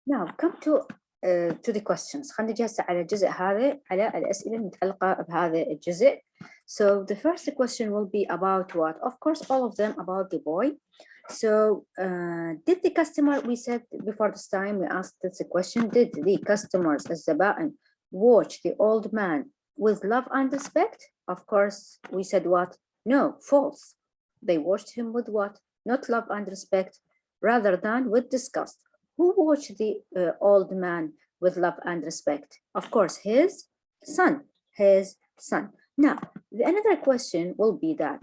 Now come to the questions. خلينا نجي هسه على الجزء هذا، على الأسئلة المتعلقة بهذا الجزء. So the first question will be about what? Of course, all of them about the boy. So did the customer, we said before this time, we asked this question, did the customers, الزبائن, watch the old man with love and respect? Of course, we said what? No, false. They watched him with what? Not love and respect, rather than with disgust. Who watched the old man with love and respect? Of course, his son, his son. Now, another question will be that,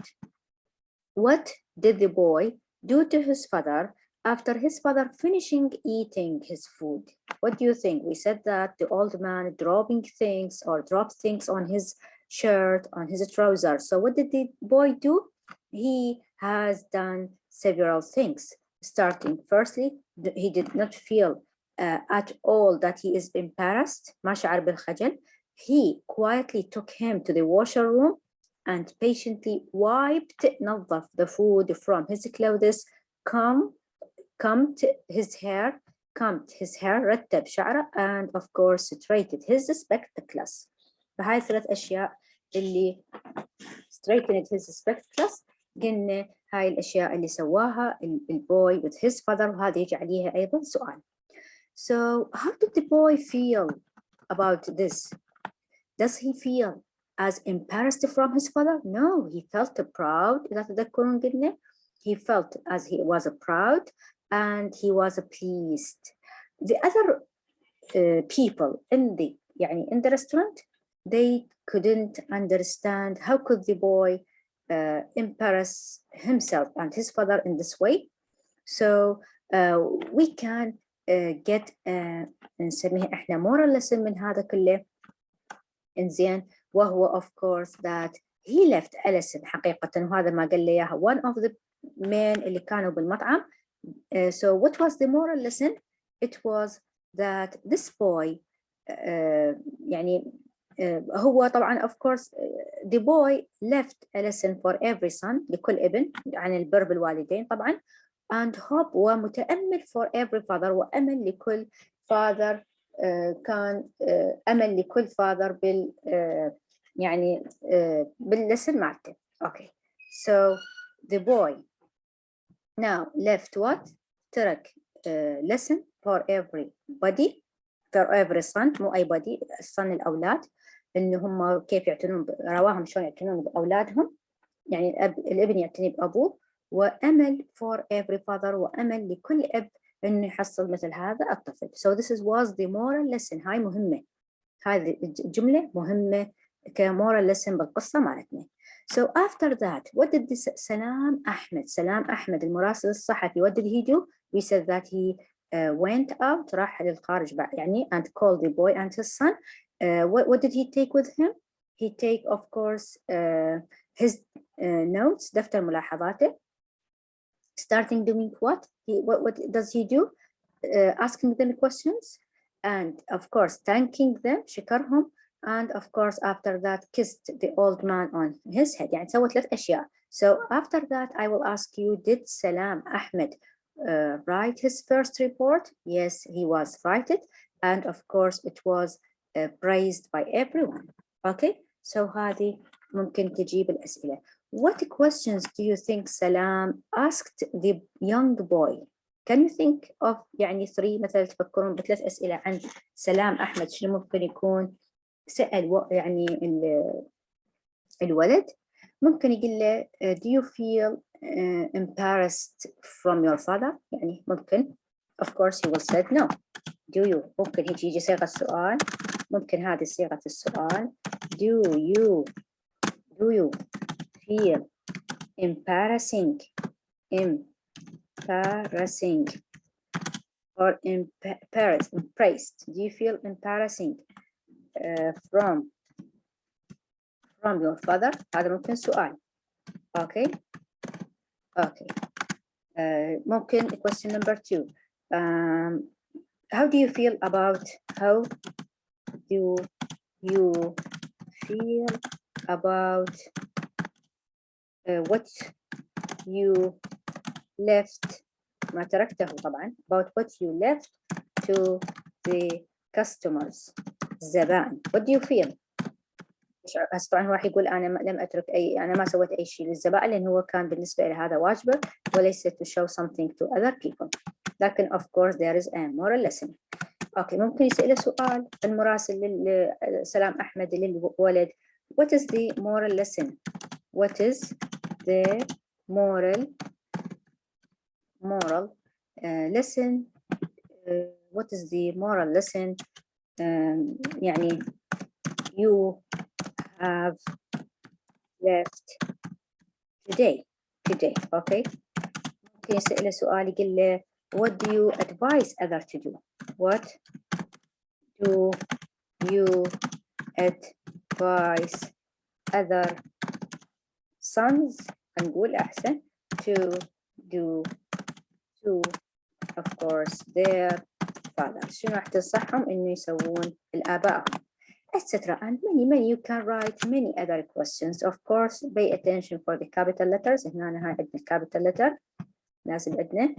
what did the boy do to his father after his father finishing eating his food? What do you think? We said that the old man dropping things or dropped things on his shirt, on his trousers. So what did the boy do? He has done several things. Starting firstly, he did not feel at all that he is embarrassed. ما شعر بالخجل. He quietly took him to the washer room and patiently wiped, نظف the food from his clothes, combed his hair, رتب شعره, and of course straightened his spectacles. فهاي ثلاث أشياء اللي straightened his spectacles. قلنا هاي الأشياء اللي سواها البوي with his father، وهذا يجي عليها أيضا سؤال. So how did the boy feel about this? Does he feel as embarrassed from his father? No, he felt proud. إذا تذكرون قلنا he felt as he was proud and he was pleased. The other people in the restaurant, they couldn't understand how could the boy embarrass himself and his father in this way. So we can get نسميه احنا moral lesson من هذا كله. إنزين، وهو of course that he left Alison حقيقة، وهذا ما قال لي إياها one of the men اللي كانوا بالمطعم. So what was the moral lesson? It was that this boy هو طبعا of course the boy left a lesson for every son، لكل ابن، عن البر بالوالدين طبعا، and hope ومتأمل for every father، وأمل لكل father كان أمل لكل father باللسن مالته. Okay, so the boy now left what? ترك lesson for everybody، for every son، مو أي body، الصن الأولاد، إنه هم كيف يعتنون، رواهم شلون يعتنون بأولادهم، يعني الابن يعتني بأبوه، وأمل for every father، وأمل لكل أب إنه يحصل مثل هذا الطفل. So this was the moral lesson. هاي مهمة، هذه الجملة مهمة كmoral lesson بالقصة مالتنا. So after that, what did this سلام أحمد المراسل الصحفي, what did he do? We said that he went out، راح للخارج يعني and called the boy and his son. What did he take with him? He take of course his notes، دفتر ملاحظاته. Starting doing what? What does he do? Asking them questions and of course thanking them، شكرهم. And of course after that kissed the old man on his head. يعني سوى ثلاث أشياء. So after that I will ask you, did Salam Ahmed write his first report? Yes, he was written, and of course it was praised by everyone. Okay, so هذه ممكن تجيب الأسئلة. What questions do you think Salam asked the young boy? Can you think of يعني 3 مثلا تفكرون بثلاث أسئلة عن سلام أحمد، شنو ممكن يكون سأل يعني الولد؟ ممكن يقول له do you feel embarrassed from your father؟ يعني ممكن of course he will say no. Do you؟ ممكن يجي صيغة السؤال، ممكن هذه صيغة السؤال do you feel embarrassing or embarrassed? Do you feel embarrassing from your father؟ هذا ممكن سؤال. Okay. ممكن question number 2. How do you feel about what you left، ما تركته طبعا، about what you left to the customers الزبائن. What do you feel؟ هسه طبعا هو راح يقول أنا لم أترك أنا ما سويت أي شيء للزبائن لأن هو كان بالنسبة له هذا واجبه وليس to show something to other people. لكن of course there is a moral lesson. أوكي ممكن يسأله سؤال المراسل سلام أحمد للولد what is the moral lesson? What is the moral lesson? What is the moral lesson يعني you have left today okay ممكن يسأله سؤال يقول له what do you advise others to do? What do you advise other sons نقول أحسن to do to of course their father. شنو راح تنصحهم إنه يسوون الآباء etc. and many you can write many other questions. Of course pay attention for the capital letters. هنا هاي عندنا capital letter لازم عندنا.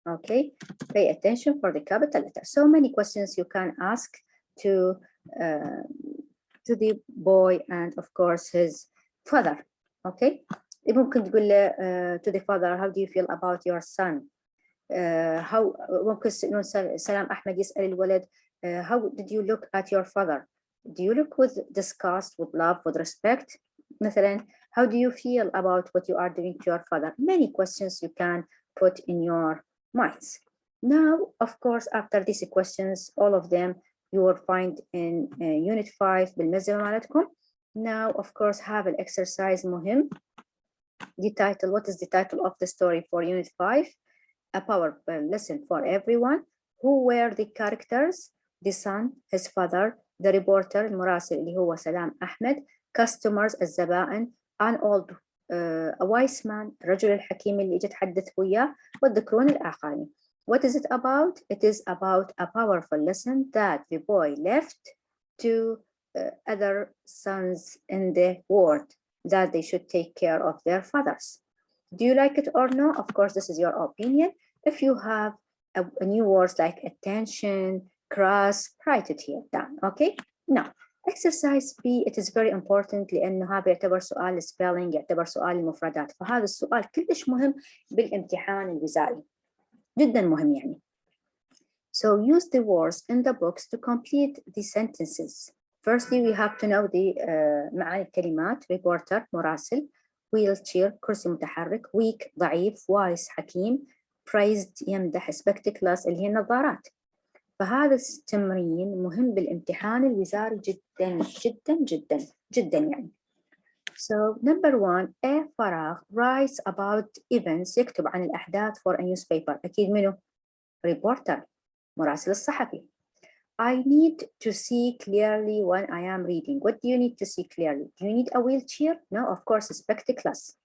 Okay, pay attention for the capital letter. So many questions you can ask to the boy and of course his father. Okay, ممكن تقول له to the father how do you feel about your son? How ممكن سلام أحمد يسأل الولد how did you look at your father? Do you look with disgust, with love, with respect? مثلا how do you feel about what you are doing to your father? Many questions you can put in your minds. Now, of course, after these questions, all of them you will find in unit 5 بالملزمة مالتكم. Now, of course, have an exercise مهم. The title, what is the title of the story for unit 5? A power lesson for everyone. Who were the characters? The son, his father, the reporter المراسل اللي هو سلام أحمد, customers الزبائن, an old a wise man الرجل الحكيم اللي اجى تحدث وياه, والذكرون الآخرين. What is it about? It is about a powerful lesson that the boy left to other sons in the world, that they should take care of their fathers. Do you like it or no? Of course, this is your opinion. If you have a new words like attention, grasp, write it here down. Okay. Now, exercise B, it is very important لأنه هذا يعتبر سؤال spelling, يعتبر سؤال المفردات. فهذا السؤال كلش مهم بالامتحان الوزاري. جدا مهم يعني. So use the words in the books to complete the sentences. Firstly, we have to know the معاني الكلمات. Reporter مراسل, wheelchair كرسي متحرك, weak ضعيف, wise حكيم, praised يمدح, spectacles اللي هي النظارات. فهذا التمرين مهم بالامتحان الوزاري جدا جدا جدا جدا يعني. So number 1, A فراغ writes about events يكتب عن الأحداث for a newspaper. أكيد منه؟ reporter مراسل الصحفي. I need to see clearly when I am reading. What do you need to see clearly? Do you need a wheelchair? No, of course, spectacles.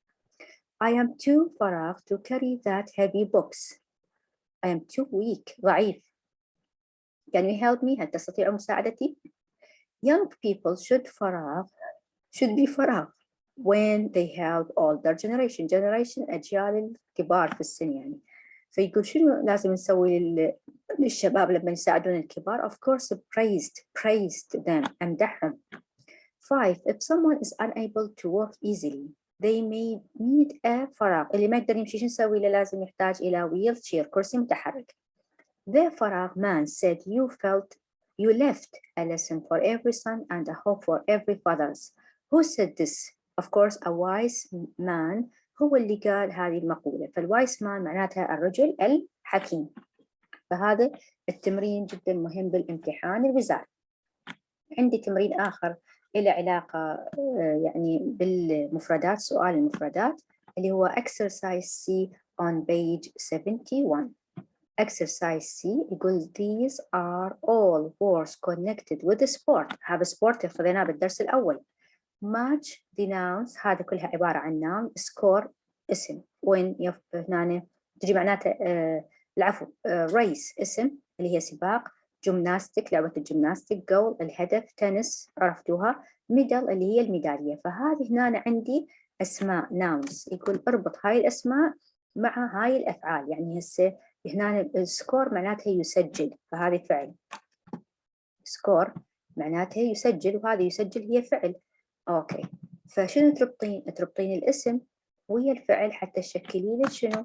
I am too فراغ to carry that heavy books. I am too weak ضعيف. Can you help me? هل تستطيع مساعدتي? Young people should be فراغ when they help older generation أجيال الكبار في السن يعني. فيقول شنو لازم نسوي للشباب لما يساعدون الكبار؟ Of course, praised them, أمدحهم. 5. If someone is unable to walk easily, they may need a فراغ. اللي ما يقدر يمشي شو نسوي له؟ لازم يحتاج إلى wheelchair كرسي متحرك. The فراغ man said you left a lesson for every son and a hope for every fathers. Who said this? Of course, a wise man هو اللي قال هذه المقولة. فالوايس مان معناتها الرجل الحكيم. فهذا التمرين جدا مهم بالامتحان الوزاري. عندي تمرين آخر له علاقة يعني بالمفردات، سؤال المفردات اللي هو exercise C on page 71. Exercise C يقول these are all words connected with sport. هذا sport خذيناه بالدرس الأول. match the nouns هذا كلها عبارة عن noun. score اسم. win هنا تجي معناته العفو race اسم اللي هي سباق. جمناستيك لعبة الجمناستيك. goal الهدف. تنس عرفتوها. medal اللي هي الميدالية. فهذه هنا عندي أسماء nouns. يقول اربط هاي الأسماء مع هاي الأفعال. يعني هسه هنا السكور معناتها يسجل، فهذه فعل. سكور معناتها يسجل، وهذا يسجل هي فعل. اوكي، فشنو تربطين؟ تربطين الاسم ويا الفعل حتى تشكلين شنو؟